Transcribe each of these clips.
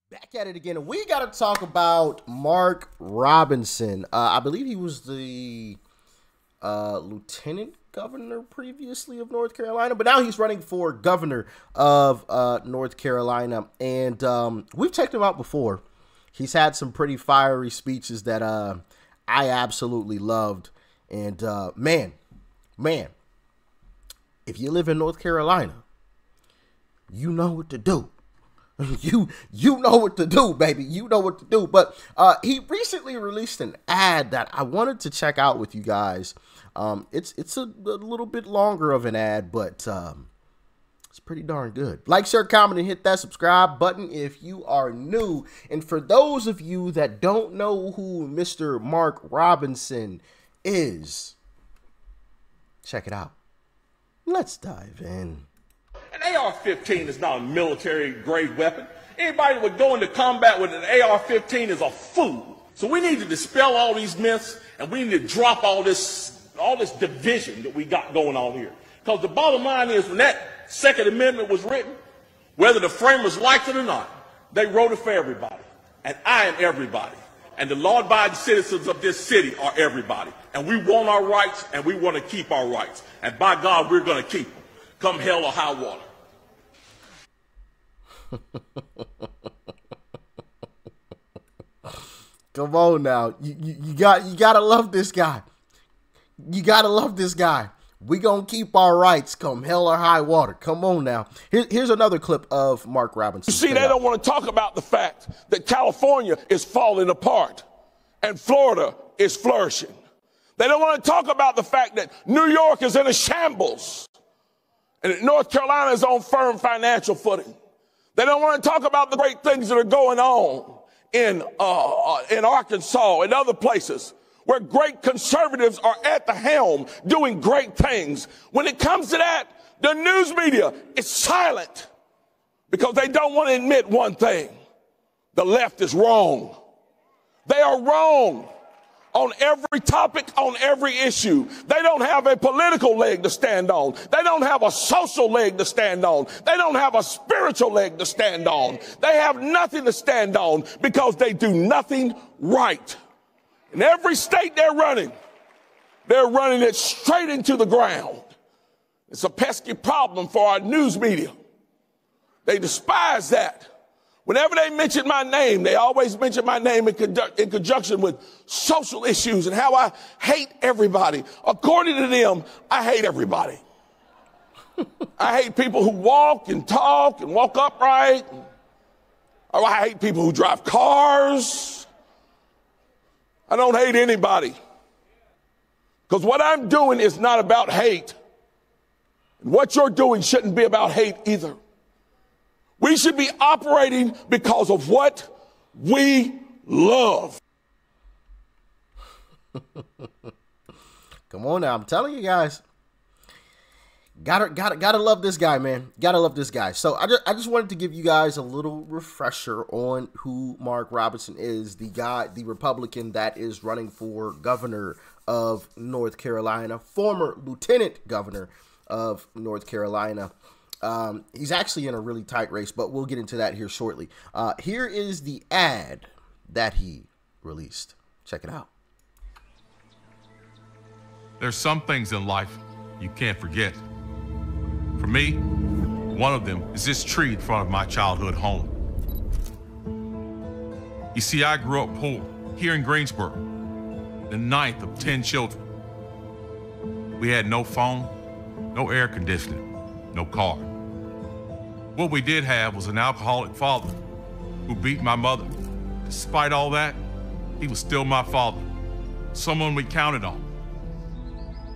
Back at it again, and we got to talk about Mark Robinson. I believe he was the lieutenant governor previously of North Carolina, but now he's running for governor of North Carolina. And we've checked him out before. He's had some pretty fiery speeches that I absolutely loved. And man, if you live in North Carolina, you know what to do. You know what to do, baby. You know what to do. But he recently released an ad that I wanted to check out with you guys. It's a little bit longer of an ad, but it's pretty darn good. Like, share, comment, and hit that subscribe button if you are new. And for those of you that don't know who Mr. Mark Robinson is, check it out. Let's dive in. An AR-15 is not a military-grade weapon. Anybody that would go into combat with an AR-15 is a fool. So we need to dispel all these myths, and we need to drop all this division that we got going on here. Because the bottom line is, when that Second Amendment was written, whether the framers liked it or not, they wrote it for everybody. And I am everybody. And the law-abiding citizens of this city are everybody. And we want our rights, and we want to keep our rights. And by God, we're going to keep them, come hell or high water. Come on now. You gotta love this guy. You gotta love this guy. We gonna keep our rights come hell or high water. Come on now. Here's another clip of Mark Robinson. You see, they don't want to talk about the fact that California is falling apart and Florida is flourishing. They don't want to talk about the fact that New York is in a shambles and that North Carolina is on firm financial footing. They don't want to talk about the great things that are going on in Arkansas and other places where great conservatives are at the helm doing great things. When it comes to that, the news media is silent because they don't want to admit one thing. The left is wrong. They are wrong on every topic, on every issue. They don't have a political leg to stand on. They don't have a social leg to stand on. They don't have a spiritual leg to stand on. They have nothing to stand on because they do nothing right. In every state they're running it straight into the ground. It's a pesky problem for our news media. They despise that. Whenever they mention my name, they always mention my name in conjunction with social issues and how I hate everybody. According to them, I hate everybody. I hate people who walk and talk and walk upright. Or I hate people who drive cars. I don't hate anybody. Because what I'm doing is not about hate. What you're doing shouldn't be about hate either. We should be operating because of what we love. Come on now. I'm telling you guys. Gotta love this guy, man. Gotta love this guy. So I just wanted to give you guys a little refresher on who Mark Robinson is, the Republican that is running for governor of North Carolina, former lieutenant governor of North Carolina. He's actually in a really tight race, but we'll get into that here shortly. Here is the ad that he released. Check it out. There's some things in life you can't forget. For me, one of them is this tree in front of my childhood home. You see, I grew up poor here in Greensboro, the 9th of 10 children. We had no phone, no air conditioning, no car. What we did have was an alcoholic father who beat my mother. Despite all that, he was still my father, someone we counted on.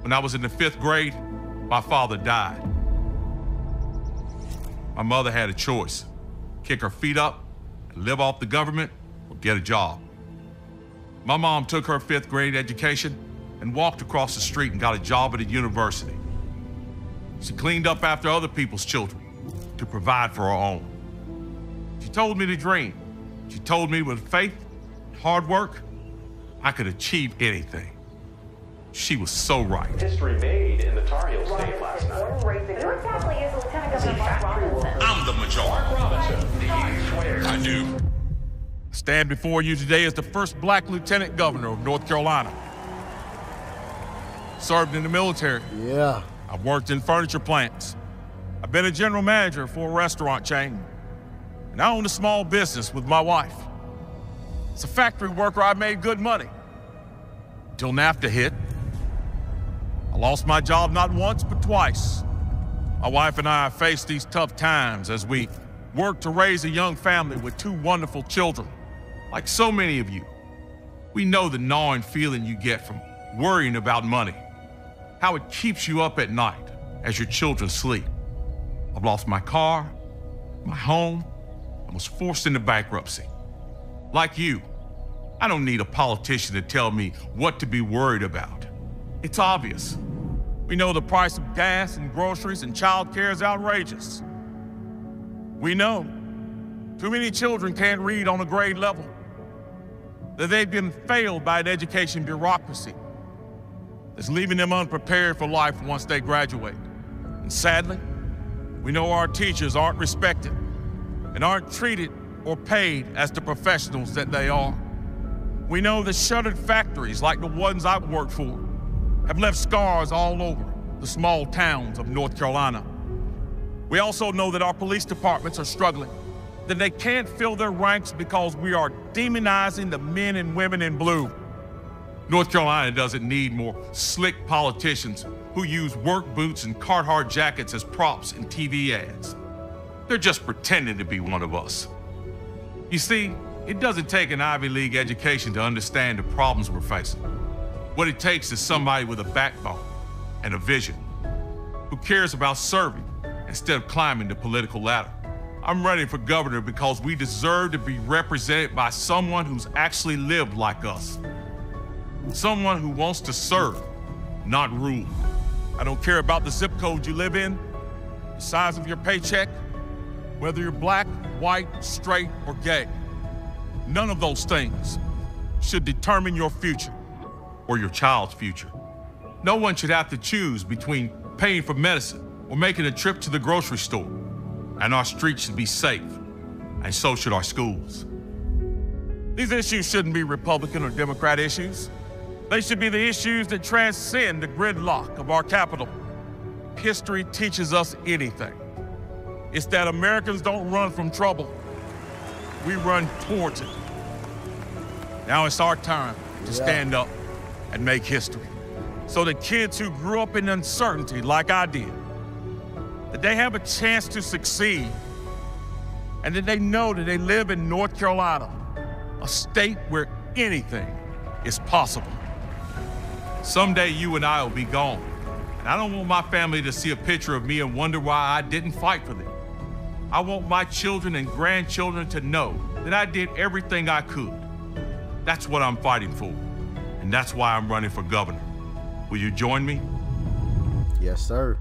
When I was in the 5th grade, my father died. My mother had a choice: kick her feet up and live off the government or get a job. My mom took her 5th grade education and walked across the street and got a job at a university. She cleaned up after other people's children to provide for her own. She told me to dream. She told me with faith and hard work, I could achieve anything. She was so right. History made in the Tar Heel state last night. Who exactly is Lieutenant Governor Mark Robinson? I'm the majority. Mark Robinson, do you swear? I do. I stand before you today as the first black lieutenant governor of North Carolina. Served in the military. Yeah. I've worked in furniture plants. I've been a general manager for a restaurant chain. And I own a small business with my wife. As a factory worker, I made good money. Until NAFTA hit. I lost my job not once, but twice. My wife and I have faced these tough times as we work to raise a young family with 2 wonderful children. Like so many of you, we know the gnawing feeling you get from worrying about money, how it keeps you up at night as your children sleep. I've lost my car, my home, and was forced into bankruptcy. Like you, I don't need a politician to tell me what to be worried about. It's obvious. We know the price of gas and groceries and childcare is outrageous. We know too many children can't read on a grade level, that they've been failed by an education bureaucracy that's leaving them unprepared for life once they graduate. And sadly, we know our teachers aren't respected and aren't treated or paid as the professionals that they are. We know that shuttered factories like the ones I've worked for have left scars all over the small towns of North Carolina. We also know that our police departments are struggling, that they can't fill their ranks because we are demonizing the men and women in blue. North Carolina doesn't need more slick politicians who use work boots and Carhartt jackets as props in TV ads. They're just pretending to be one of us. You see, it doesn't take an Ivy League education to understand the problems we're facing. What it takes is somebody with a backbone and a vision, who cares about serving instead of climbing the political ladder. I'm running for governor because we deserve to be represented by someone who's actually lived like us. Someone who wants to serve, not rule. I don't care about the zip code you live in, the size of your paycheck, whether you're black, white, straight, or gay. None of those things should determine your future or your child's future. No one should have to choose between paying for medicine or making a trip to the grocery store. And our streets should be safe, and so should our schools. These issues shouldn't be Republican or Democrat issues. They should be the issues that transcend the gridlock of our capital. History teaches us anything. It's that Americans don't run from trouble. We run towards it. Now it's our time to stand up and make history, so that kids who grew up in uncertainty like I did, that they have a chance to succeed, and that they know that they live in North Carolina, a state where anything is possible. Someday you and I will be gone, and I don't want my family to see a picture of me and wonder why I didn't fight for them. I want my children and grandchildren to know that I did everything I could. That's what I'm fighting for, and that's why I'm running for governor. Will you join me? Yes, sir.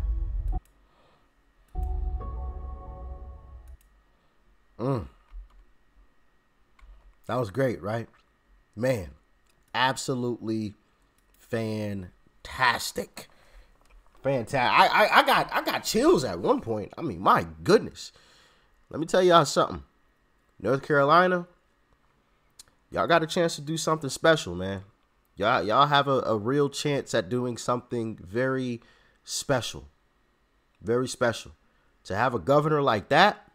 That was great, right? Man, absolutely fantastic. Fantastic. I got chills at one point. I mean, my goodness. Let me tell y'all something. North Carolina, y'all got a chance to do something special, man. Y'all have a real chance at doing something very special. Very special. To have a governor like that.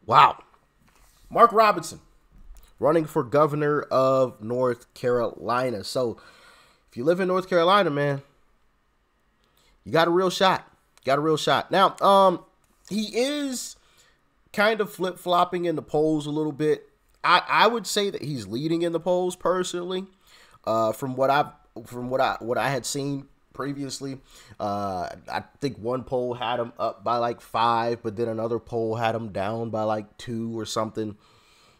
Wow. Mark Robinson running for governor of North Carolina. So if you live in North Carolina, man, you got a real shot. Got a real shot. Now, he is kind of flip-flopping in the polls a little bit. I would say that he's leading in the polls personally. From what I had seen previously, I think one poll had him up by like 5, but then another poll had him down by like 2 or something.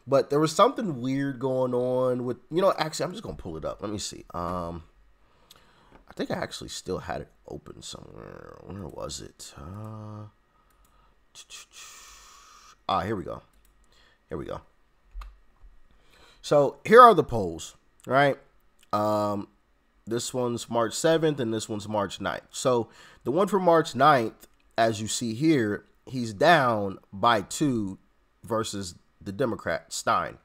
But there was something weird going on with, actually, I'm just going to pull it up. Let me see. I think I actually still had it open somewhere. Where was it? Here we go. Here we go. So here are the polls, right? This one's March 7th and this one's March 9th. So the one for March 9th, as you see here, he's down by 2 versus the Democrat, Stein.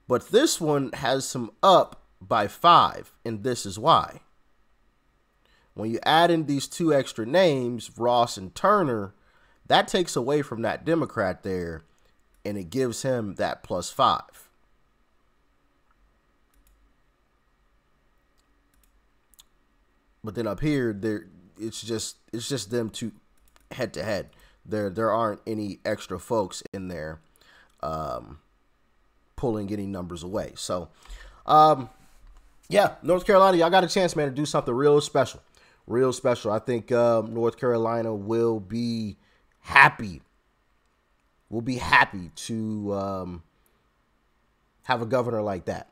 But this one has him up by 5, and this is why. When you add in these 2 extra names, Ross and Turner, that takes away from that Democrat there, and it gives him that +5. But then up here, it's just them two head to head. There aren't any extra folks in there pulling any numbers away. So, yeah, North Carolina, y'all got a chance, man, to do something real special. Real special. I think North Carolina will be happy. We'll be happy to have a governor like that.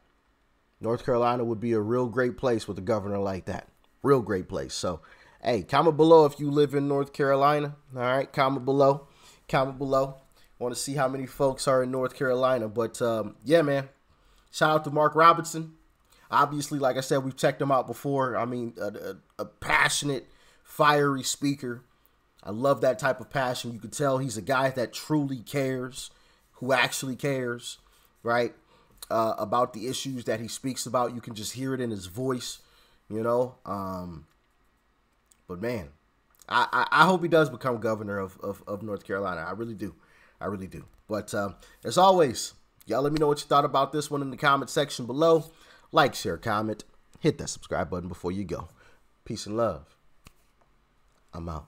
North Carolina would be a real great place with a governor like that. Real great place. So, hey, comment below if you live in North Carolina. All right, comment below. Comment below. Want to see how many folks are in North Carolina. But, yeah, man, shout out to Mark Robinson. Obviously, like I said, we've checked him out before. I mean, a passionate, fiery speaker. I love that type of passion. You can tell he's a guy that truly cares, who actually cares, right, about the issues that he speaks about. You can just hear it in his voice, you know. But, man, I hope he does become governor of North Carolina. I really do. I really do. But as always, y'all let me know what you thought about this one in the comment section below. Like, share, comment, hit that subscribe button before you go. Peace and love. I'm out.